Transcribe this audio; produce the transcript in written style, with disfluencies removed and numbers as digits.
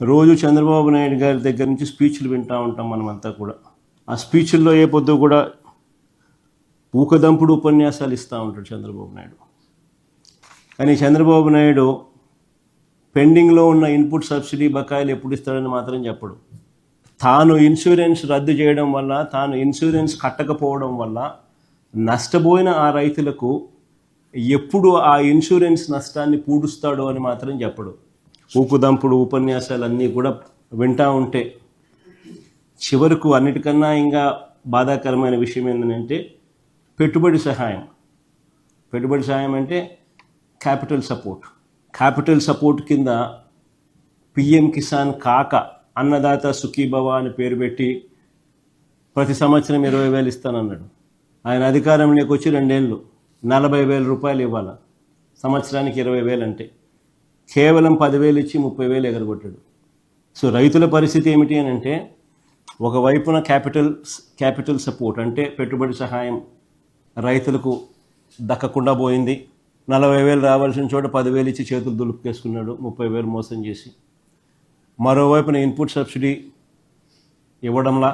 రోజు చంద్రబాబు నాయుడు గారి దగ్గర నుంచి స్పీచ్లు వింటూ ఉంటాం మనమంతా కూడా. ఆ స్పీచ్ల్లో ఏ పొద్దు కూడా ఊకదంపుడు ఉపన్యాసాలు ఇస్తూ ఉంటాడు చంద్రబాబు నాయుడు. కానీ చంద్రబాబు నాయుడు పెండింగ్లో ఉన్న ఇన్పుట్ సబ్సిడీ బకాయిలు ఎప్పుడు ఇస్తాడని మాత్రం చెప్పడు. తాను ఇన్సూరెన్స్ రద్దు చేయడం వల్ల, తాను ఇన్సూరెన్స్ కట్టకపోవడం వల్ల నష్టపోయిన ఆ రైతులకు ఎప్పుడు ఆ ఇన్సూరెన్స్ నష్టాన్ని పూడుస్తాడో అని మాత్రం చెప్పడు. ఊపుదంపుడు ఉపన్యాసాలన్నీ కూడా వింటూ ఉంటే చివరకు అన్నిటికన్నా ఇంకా బాధాకరమైన విషయం ఏంటంటే పెట్టుబడి సహాయం. పెట్టుబడి సహాయం అంటే క్యాపిటల్ సపోర్ట్ కింద పిఎం కిసాన్ కాక అన్నదాత సుఖీభవ అని పేరు పెట్టి ప్రతి సంవత్సరం 20,000 ఇస్తానన్నాడు. ఆయన అధికారంలోకి వచ్చి 2 ఏళ్ళు 40,000 రూపాయలు ఇవ్వాలి. సంవత్సరానికి 20,000 అంటే కేవలం 10,000 ఇచ్చి 30,000 ఎగరగొట్టాడు. సో రైతుల పరిస్థితి ఏమిటి అని అంటే, ఒకవైపున క్యాపిటల్ సపోర్ట్ అంటే పెట్టుబడి సహాయం రైతులకు దక్కకుండా పోయింది. 40,000 రావాల్సిన చోట 10,000 ఇచ్చి చేతులు దులుపుకేసుకున్నాడు, 30,000 మోసం చేసి. మరోవైపున ఇన్పుట్ సబ్సిడీ ఇవ్వడంలా,